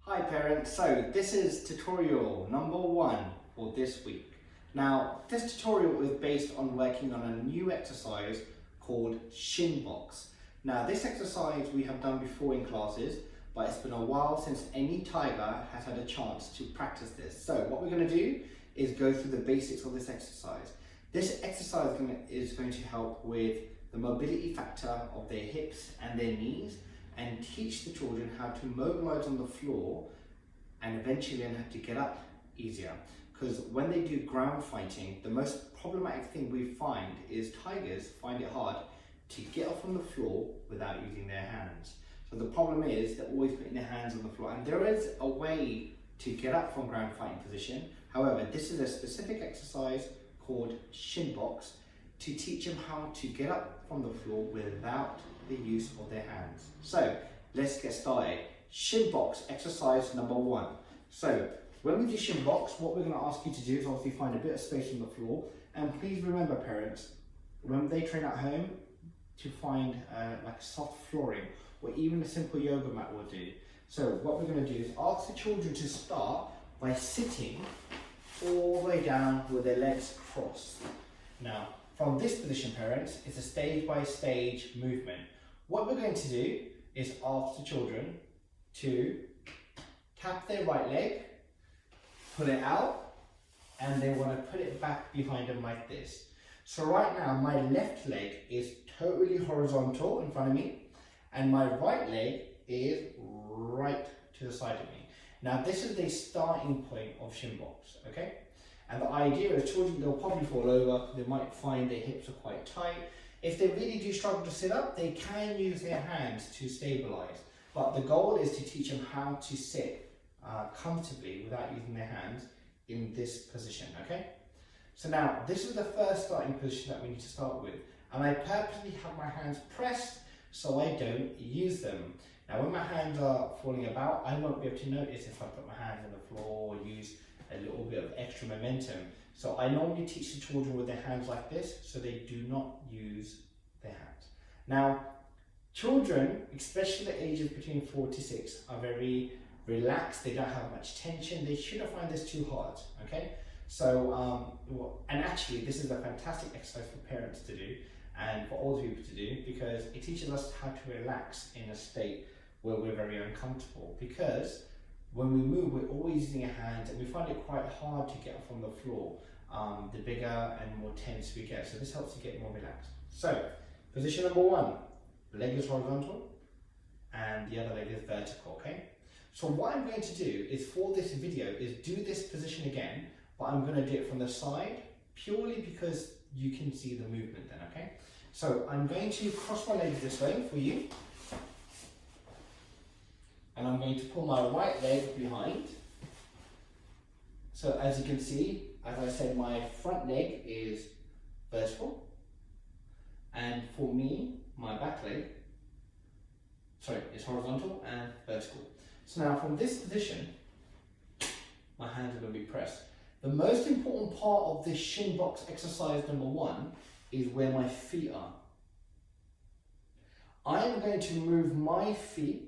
Hi parents, so this is tutorial number 1 for this week. Now this tutorial is based on working on a new exercise called Shin box. Now this exercise we have done before in classes, but it's been a while since any tiger has had a chance to practice this. So what we're going to do is go through the basics of this exercise. This exercise is going to help with the mobility factor of their hips and their knees, and teach the children how to mobilize on the floor and eventually learn how to get up easier. Because when they do ground fighting, the most problematic thing we find is tigers find it hard to get up from the floor without using their hands. So the problem is they're always putting their hands on the floor, and there is a way to get up from ground fighting position. However, this is a specific exercise called Shin box to teach them how to get up from the floor without the use of their hands. So let's get started. Shin box exercise number 1. So when we do shin box, what we're going to ask you to do is obviously find a bit of space on the floor, and please remember parents, when they train at home, to find like soft flooring or even a simple yoga mat will do. So what we're going to do is ask the children to start by sitting all the way down with their legs crossed. Now from this position parents, it's a stage by stage movement. What we're going to do is ask the children to tap their right leg, pull it out, and they want to put it back behind them like this. So right now my left leg is totally horizontal in front of me, and my right leg is right to the side of me. Now this is the starting point of shin box, okay? And the idea is children, they'll probably fall over, they might find their hips are quite tight. If they really do struggle to sit up, they can use their hands to stabilize. But the goal is to teach them how to sit comfortably without using their hands in this position, okay? So now, this is the first starting position that we need to start with. And I purposely have my hands pressed so I don't use them. Now, when my hands are falling about, I won't be able to notice if I put my hands on the floor or use a little bit of extra momentum. So I normally teach the children with their hands like this, so they do not use their hands. Now, children, especially at ages between 4 to 6, are very relaxed. They don't have much tension. They shouldn't find this too hard, okay? So, and actually, this is a fantastic exercise for parents to do and for older people to do, because it teaches us how to relax in a state where we're very uncomfortable. Because when we move, we're always using our hands, and we find it quite hard to get up from the floor. The bigger and more tense we get, so this helps you get more relaxed. So, position number 1, leg is horizontal and the other leg is vertical, okay? So what I'm going to do is, for this video, is do this position again, but I'm going to do it from the side, purely because you can see the movement then, okay? So I'm going to cross my legs this way for you, and I'm going to pull my right leg behind. So as you can see, as I said, my front leg is vertical, and for me, my back leg, is horizontal and vertical. So now from this position, my hands are going to be pressed. The most important part of this shin box exercise number 1 is where my feet are. I am going to move my feet,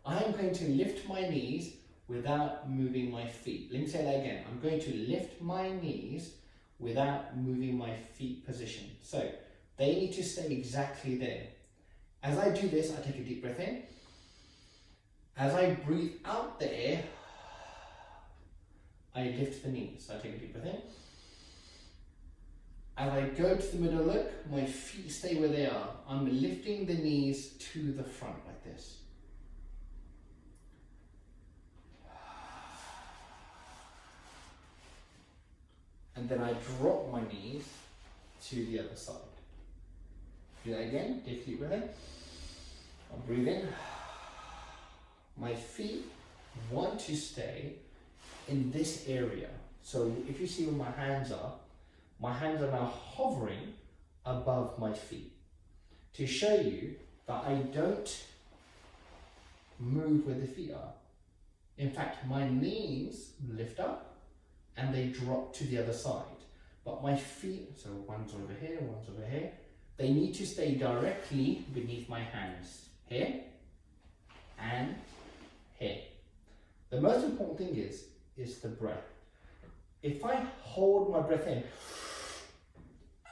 I am going to lift my knees without moving my feet. Let me say that again. I'm going to lift my knees without moving my feet position. So they need to stay exactly there. As I do this, I take a deep breath in. As I breathe out the air, I lift the knees. So I take a deep breath in. As I go to the middle look, my feet stay where they are. I'm lifting the knees to the front like this. And then I drop my knees to the other side. Do that again, take a deep breath in. I'll breathe in. My feet want to stay in this area. So if you see where my hands are now hovering above my feet, to show you that I don't move where the feet are. In fact, my knees lift up and they drop to the other side. But my feet, so one's over here, one's over here, they need to stay directly beneath my hands. Here and here. The most important thing is the breath. If I hold my breath in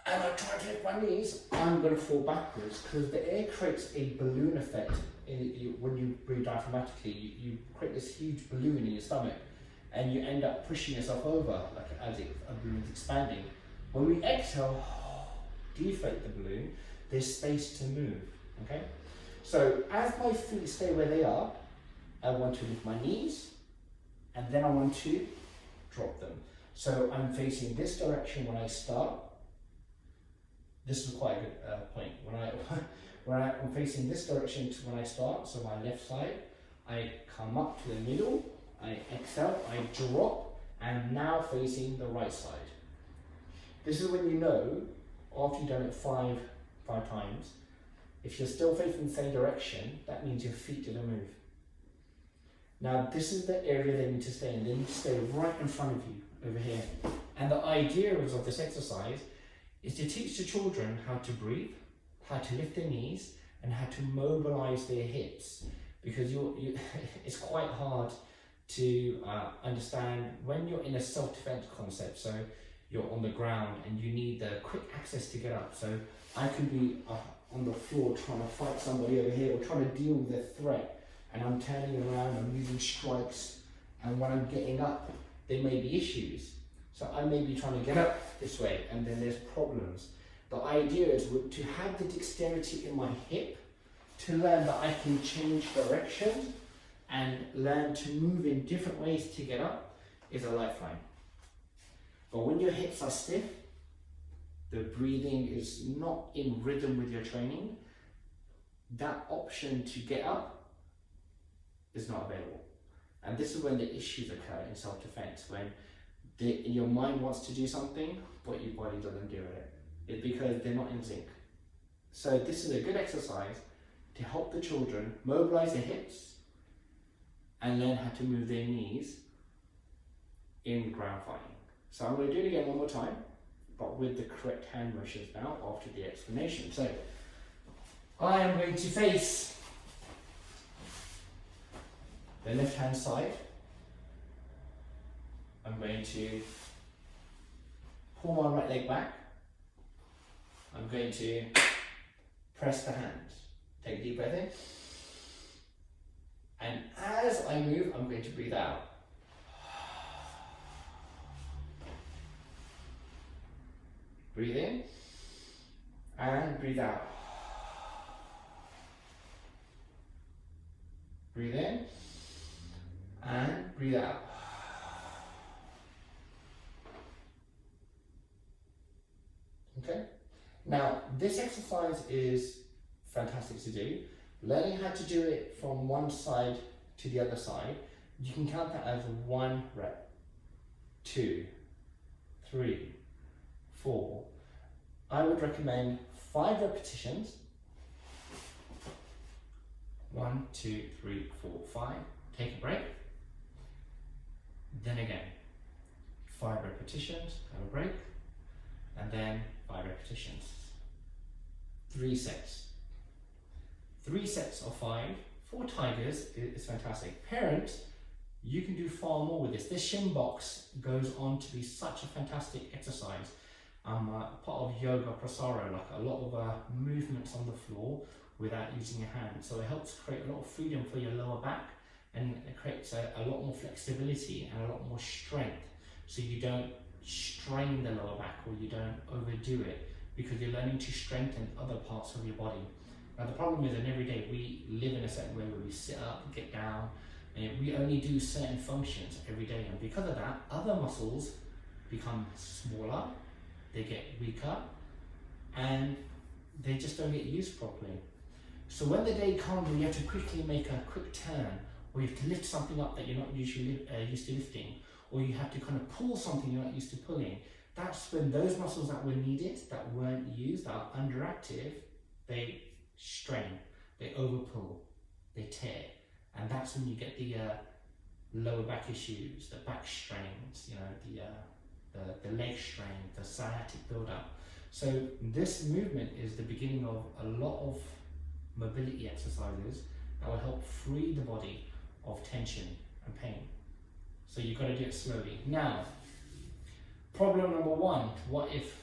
and I try to lift my knees, I'm going to fall backwards because the air creates a balloon effect. When you breathe diaphragmatically, you create this huge balloon in your stomach and you end up pushing yourself over like as a balloon's expanding. When we exhale, deflate the balloon, there's space to move, okay? So as my feet stay where they are, I want to lift my knees and then I want to drop them. So I'm facing this direction when I start. This is quite a good point. When I'm facing this direction when I start, so my left side, I come up to the middle, I exhale, I drop, and now facing the right side. This is when you know, after you've done it five times, if you're still facing the same direction, that means your feet didn't move. Now this is the area they need to stay in. They need to stay right in front of you, over here. And the idea of this exercise is to teach the children how to breathe, how to lift their knees, and how to mobilize their hips. Because it's quite hard to understand when you're in a self-defense concept. So you're on the ground and you need the quick access to get up. So I could be on the floor trying to fight somebody over here or trying to deal with a threat, and I'm turning around, I'm using strikes, and when I'm getting up, there may be issues. So I may be trying to get up this way and then there's problems. The idea is to have the dexterity in my hip to learn that I can change direction and learn to move in different ways to get up is a lifeline. But when your hips are stiff, the breathing is not in rhythm with your training, that option to get up is not available. And this is when the issues occur in self-defense, when your mind wants to do something, but your body doesn't do it. It's because they're not in sync. So this is a good exercise to help the children mobilize their hips and learn how to move their knees in ground fighting. So I'm going to do it again one more time, but with the correct hand motions now after the explanation. So I am going to face the left hand side. I'm going to pull my right leg back. I'm going to press the hands. Take a deep breath in. And as I move, I'm going to breathe out. Breathe in and breathe out. Breathe in and breathe out. Okay? Now, this exercise is fantastic to do. Learning how to do it from one side to the other side, you can count that as 1 rep, 2, 3, 4. I would recommend 5 repetitions. 1, 2, 3, 4, 5. Take a break. Then again, 5 repetitions, have a break, and then 5 repetitions. 3 sets. 3 sets of 5 for tigers is fantastic. Parents, you can do far more with this. This Shin box goes on to be such a fantastic exercise. Part of yoga prasara, like a lot of movements on the floor without using your hand. So it helps create a lot of freedom for your lower back, and it creates a lot more flexibility and a lot more strength. So you don't strain the lower back or you don't overdo it, because you're learning to strengthen other parts of your body. Now the problem is that every day we live in a certain way where we sit up, get down, and we only do certain functions every day, and because of that, other muscles become smaller, they get weaker, and they just don't get used properly. So when the day comes where you have to quickly make a quick turn, or you have to lift something up that you're not usually used to lifting, or you have to kind of pull something you're not used to pulling, that's when those muscles that were needed, that weren't used, that are underactive, they strain, they overpull, they tear, and that's when you get the lower back issues, the back strains, the leg strain, the sciatic buildup. So this movement is the beginning of a lot of mobility exercises that will help free the body of tension and pain. So you've got to do it slowly. Now, problem number one, what if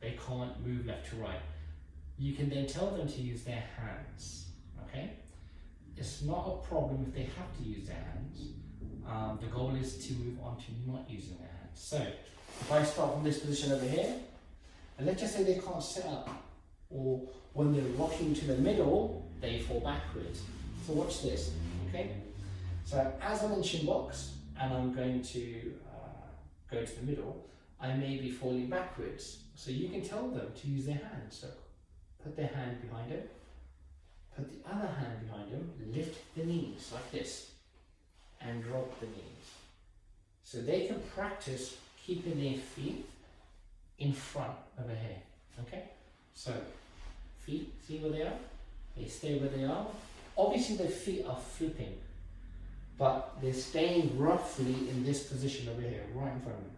they can't move left to right? You can then tell them to use their hands, okay? It's not a problem if they have to use their hands. The goal is to move on to not using their hands. So, if I start from this position over here, and let's just say they can't sit up, or when they're rocking to the middle, they fall backwards. So watch this, okay? So as I'm in Shin box, and I'm going to go to the middle, I may be falling backwards. So you can tell them to use their hands. So put their hand behind them, put the other hand behind them, lift the knees like this, and drop the knees. So they can practice keeping their feet in front over here, okay? So feet, see where they are? They stay where they are. Obviously their feet are flipping, but they're staying roughly in this position over here, right in front of them,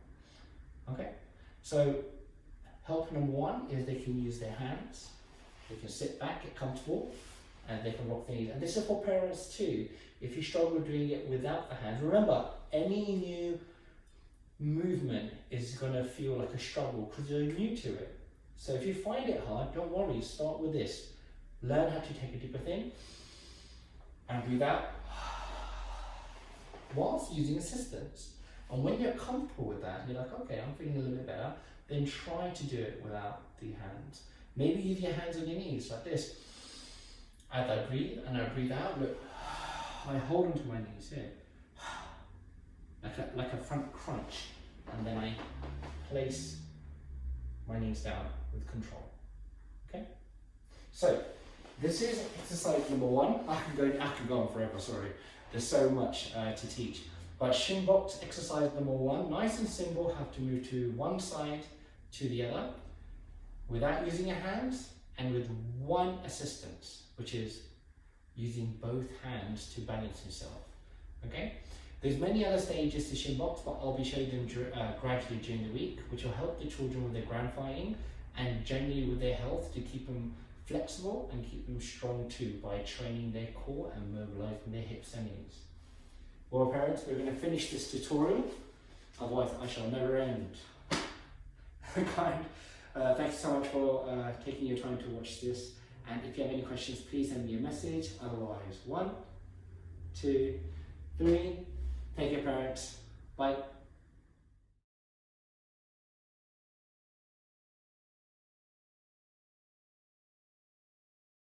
okay? So help number one is they can use their hands. They can sit back, get comfortable, and they can rock their knees. And this is for parents too. If you struggle doing it without the hands, remember, any new movement is going to feel like a struggle because you're new to it. So if you find it hard, don't worry, start with this. Learn how to take a deep breath in and breathe out whilst using assistance. And when you're comfortable with that, you're like, okay, I'm feeling a little bit better, then try to do it without the hands. Maybe use your hands on your knees like this. As I breathe and I breathe out, look, I hold onto my knees here, like a front crunch, and then I place my knees down with control. Okay? So this is exercise number one. I can go on forever, sorry. There's so much to teach. But Shin box exercise number one, nice and simple, have to move to one side to the other without using your hands and with one assistance, which is using both hands to balance yourself. Okay? There's many other stages to Shin box, but I'll be showing them gradually during the week, which will help the children with their ground fighting and generally with their health to keep them flexible and keep them strong too by training their core and mobilizing their hips and knees. Well, parents, we're going to finish this tutorial, otherwise I shall never end. Kind. Thank you so much for taking your time to watch this. And if you have any questions, please send me a message. Otherwise, 1, 2, 3.